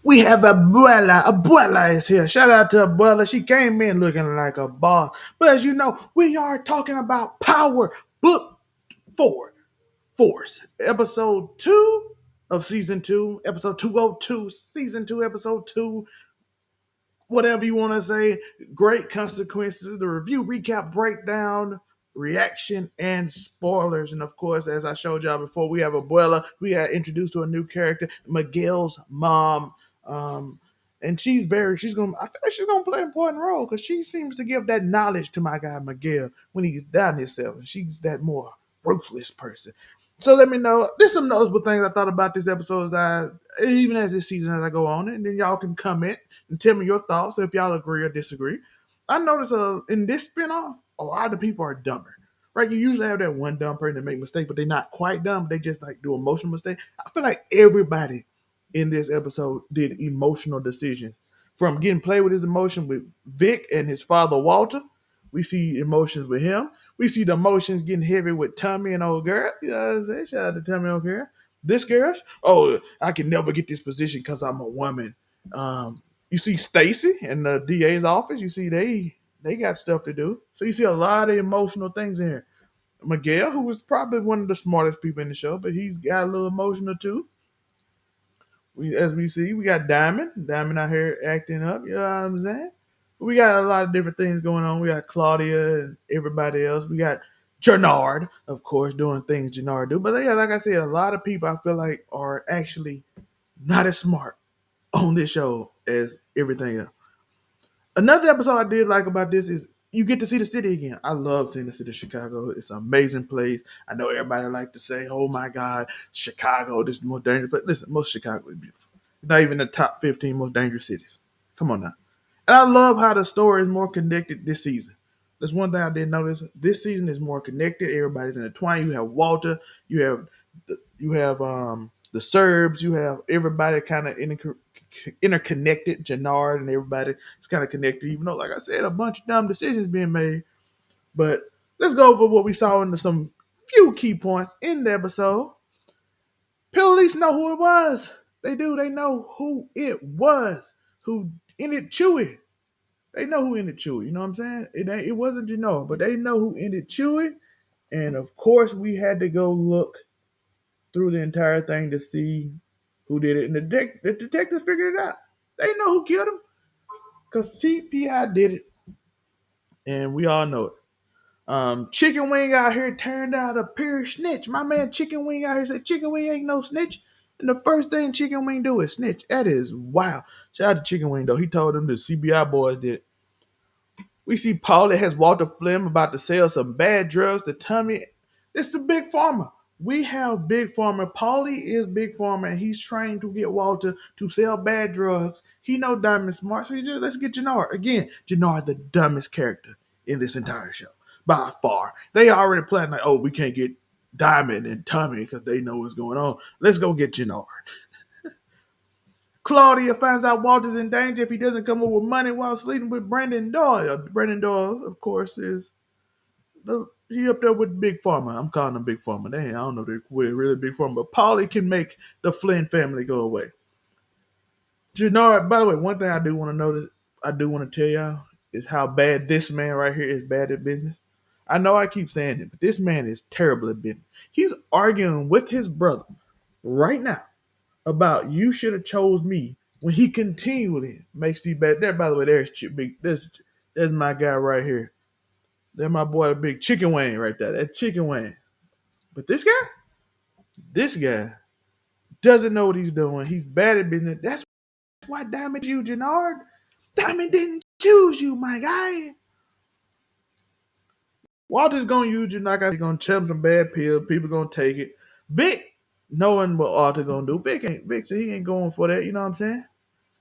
We have Abuela. Abuela is here. Shout out to Abuela. She came in looking like a boss. But as you know, we are talking about Power Book 4 Force, episode 2 of season 2, episode 202, season 2, episode 2, whatever you want to say. Great consequences, the review, recap, breakdown, reaction, and spoilers. And of course, as I showed y'all before, we have Abuela. We got introduced to a new character, Miguel's mom. And she's gonna I feel like she's gonna play an important role because she seems to give that knowledge to my guy Miguel when he's down himself, and she's that more ruthless person. So let me know. There's some noticeable things I thought about this episode as even as this season as I go on, and then y'all can comment and tell me your thoughts if y'all agree or disagree. I noticed in this spinoff, a lot of people are dumber. Right? You usually have that one dumb person that make mistakes, but they're not quite dumb. They just like do emotional mistakes. I feel like everybody in this episode did emotional decisions. From getting played with his emotion with Vic and his father Walter. We see emotions with him. We see the emotions getting heavy with Tommy and old girl. You know what I'm saying? Shout out to Tommy, old girl. This girl, oh, I can never get this position because I'm a woman. You see Stacy in the DA's office. You see they got stuff to do. So you see a lot of emotional things in here. Miguel, who was probably one of the smartest people in the show, but he's got a little emotional too. As we see, we got Diamond out here acting up. You know what I'm saying? We got a lot of different things going on. We got Claudia and everybody else. We got Jenard, of course, doing things Jenard do. But yeah, like I said, a lot of people I feel like are actually not as smart on this show as everything else. Another episode I did like about this is you get to see the city again. I love seeing the city of Chicago. It's an amazing place. I know everybody like to say, "Oh my God, Chicago, this is the most dangerous place." Listen, most Chicago is beautiful. It's not even the top 15 most dangerous cities. Come on now. And I love how the story is more connected this season. That's one thing I did notice. This season is more connected. Everybody's intertwined. You have Walter. You have the Serbs. You have everybody kind of interconnected. Jenard and everybody is kind of connected. Even though, like I said, a bunch of dumb decisions being made. But let's go over what we saw into some few key points in the episode. Police know who it was. They do. They know who it was. Who ended Chewy. They know who ended Chewy. You know what I'm saying? It wasn't Jenard, but they know who ended Chewy. And of course, we had to go look through the entire thing to see who did it. And the detectives figured it out. They know who killed him because CPI did it, and we all know it. Chicken Wing out here turned out a pure snitch. My man Chicken Wing out here said Chicken Wing ain't no snitch. And the first thing Chicken Wing do is snitch. That is wow. Shout out to Chicken Wing though. He told them the CBI boys did it. We see Paulie has Walter Flynn about to sell some bad drugs to Tommy. It's the Big Pharma. We have Big Pharma. Paulie is Big Pharma, and he's trying to get Walter to sell bad drugs. He know Diamond smart, so he just let's get Jenard. Again, Jenard the dumbest character in this entire show. By far. They already planned like, oh, we can't get Diamond and Tommy because they know what's going on. Let's go get Jenard. Claudia finds out Walter's in danger if he doesn't come up with money while sleeping with Brandon Doyle. Brandon Doyle, of course, he up there with Big Pharma. I'm calling him Big Pharma. Dang, I don't know if they're really Big Pharma, but Paulie can make the Flynn family go away. Jenard, by the way, one thing I do want to notice, I do want to tell y'all is how bad this man right here is bad at business. I know I keep saying it, but this man is terrible at business. He's arguing with his brother right now about you should have chose me when he continually makes these bad. There, by the way, there's my guy right here. There's my boy, Big Chicken Wing right there. That Chicken Wing. But this guy doesn't know what he's doing. He's bad at business. That's why Diamond you, Jenard. Diamond didn't choose you, my guy. Walter's gonna use you like I said, he's gonna tell him some bad pills. People gonna take it. Vic, knowing what Walter gonna do, Vic said he ain't going for that. You know what I'm saying?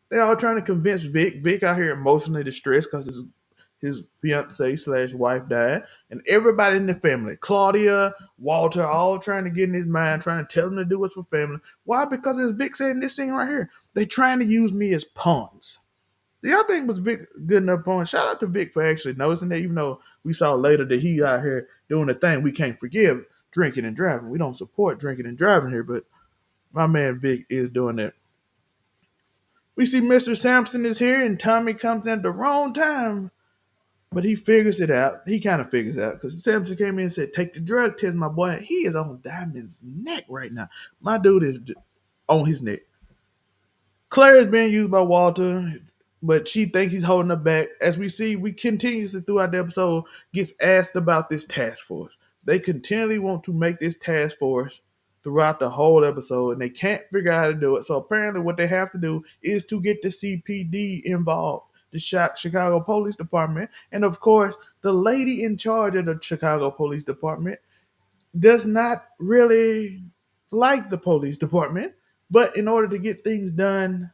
They all trying to convince Vic. Vic out here emotionally distressed because his fiance slash wife died, and everybody in the family, Claudia, Walter, all trying to get in his mind, trying to tell him to do what's for family. Why? Because as Vic said in this scene right here, they trying to use me as pawns. The other thing was Vic good enough pawn. Shout out to Vic for actually noticing that, even though we saw later that he out here doing the thing we can't forgive, drinking and driving. We don't support drinking and driving here, but my man Vic is doing that. We see Mr. Sampson is here, and Tommy comes in at the wrong time. But he figures it out. He kind of figures it out because Sampson came in and said, "Take the drug test, my boy." He is on Diamond's neck right now. My dude is on his neck. Claire is being used by Walter, but she thinks he's holding her back. As we see, we continuously throughout the episode gets asked about this task force. They continually want to make this task force throughout the whole episode, and they can't figure out how to do it. So apparently, what they have to do is to get the CPD involved, the Chicago Police Department, and of course, the lady in charge of the Chicago Police Department does not really like the police department, but in order to get things done,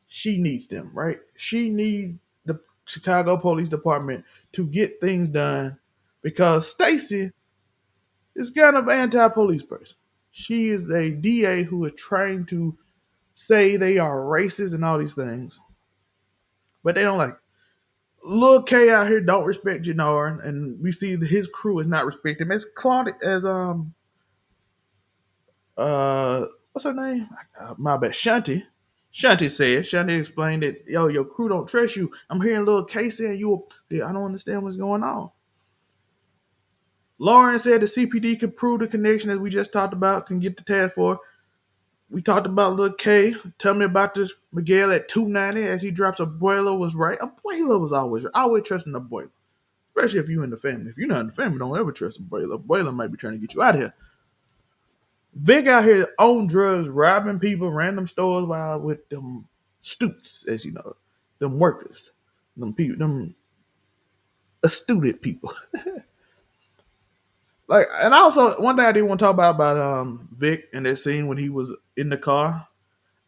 she needs them, right? She needs the Chicago Police Department to get things done because Stacy is kind of an anti-police person. She is a DA who is trying to say they are racist and all these things, but they don't like it. Lil K out here don't respect Jenard, and we see that his crew is not respecting him. As Claudia, as what's her name? My bad, Shanti. Shanti explained that, yo, your crew don't trust you. I'm hearing Lil K saying I don't understand what's going on. Lauren said the CPD can prove the connection as we just talked about, can get the task force. We talked about Lil K. Tell me about this Miguel at 290 as he drops Abuela was right. Abuela was always right. Always trusting Abuela. Especially if you're in the family. If you're not in the family, don't ever trust Abuela. Abuela might be trying to get you out of here. Vic out here on drugs, robbing people, random stores while with them stoots, as you know, them workers, them people, them astute people. Like, and also one thing I did want to talk about Vic and that scene when he was in the car.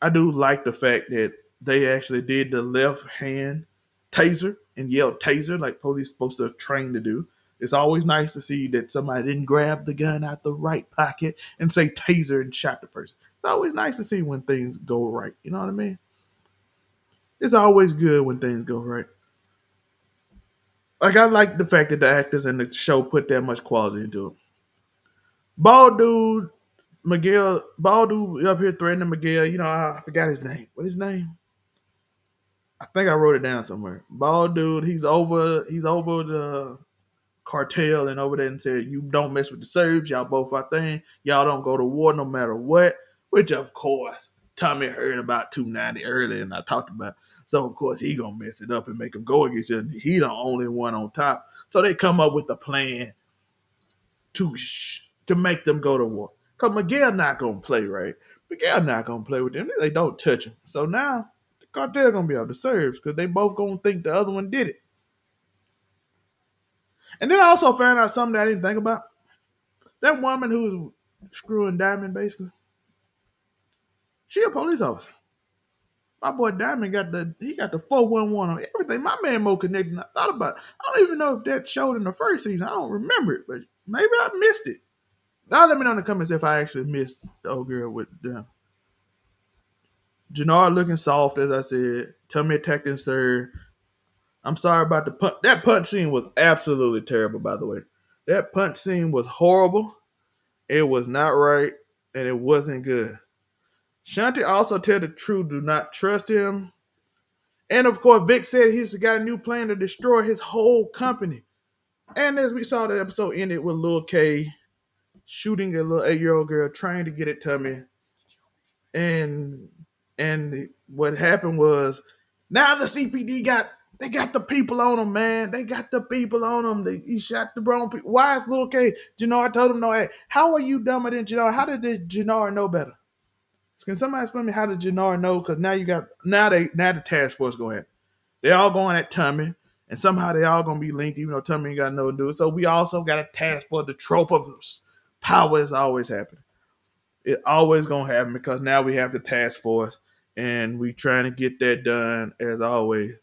I do like the fact that they actually did the left hand taser and yelled taser like police supposed to train to do. It's always nice to see that somebody didn't grab the gun out the right pocket and say taser and shot the person. It's always nice to see when things go right. You know what I mean? It's always good when things go right. Like, I like the fact that the actors in the show put that much quality into it. Bald dude, Miguel, bald dude up here threatening Miguel. You know, I forgot his name. What his name? I think I wrote it down somewhere. Bald dude, he's over the cartel and over there and said, "You don't mess with the Serbs. Y'all both our thing. Y'all don't go to war no matter what." Which of course Tommy heard about 290 earlier, and I talked about. So of course he gonna mess it up and make him go against you. He the only one on top. So they come up with a plan to make them go to war. Cause Miguel not gonna play, right? Miguel not gonna play with them. They don't touch him. So now the cartel gonna be able to Serbs because they both gonna think the other one did it. And then I also found out something that I didn't think about. That woman who was screwing Diamond, basically, she a police officer. My boy Diamond got the 411 on everything. My man more connected than I thought about it. I don't even know if that showed in the first season. I don't remember it, but maybe I missed it. Now let me know in the comments if I actually missed the old girl with them. Jenard looking soft, as I said. Tummy attacked and served. I'm sorry about the punch. That punch scene was absolutely terrible, by the way. That punch scene was horrible. It was not right, and it wasn't good. Shanti also tell the truth, do not trust him. And of course, Vic said he's got a new plan to destroy his whole company. And as we saw, the episode ended with Lil K shooting a little 8-year-old girl, trying to get at Tummy. And what happened was now the CPD got the people on him, man. They got the people on him. He shot the wrong people. Why is Lil K? Jenard told him no. Hey, how are you dumber than Jenard? How did Jenard know better? Can somebody explain me how does Jenard know? Because now the task force going at. They all going at Tummy, and somehow they all gonna be linked, even though Tummy ain't got nothing to do. So we also got a task for the trope of power is always happening. It always gonna happen because now we have the task force and we trying to get that done as always.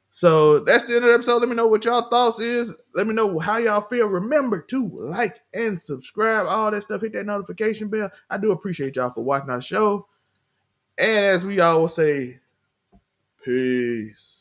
So that's the end of the episode. Let me know what y'all thoughts is. Let me know how y'all feel. Remember to like and subscribe, all that stuff. Hit that notification bell. I do appreciate y'all for watching our show. And as we always say, peace.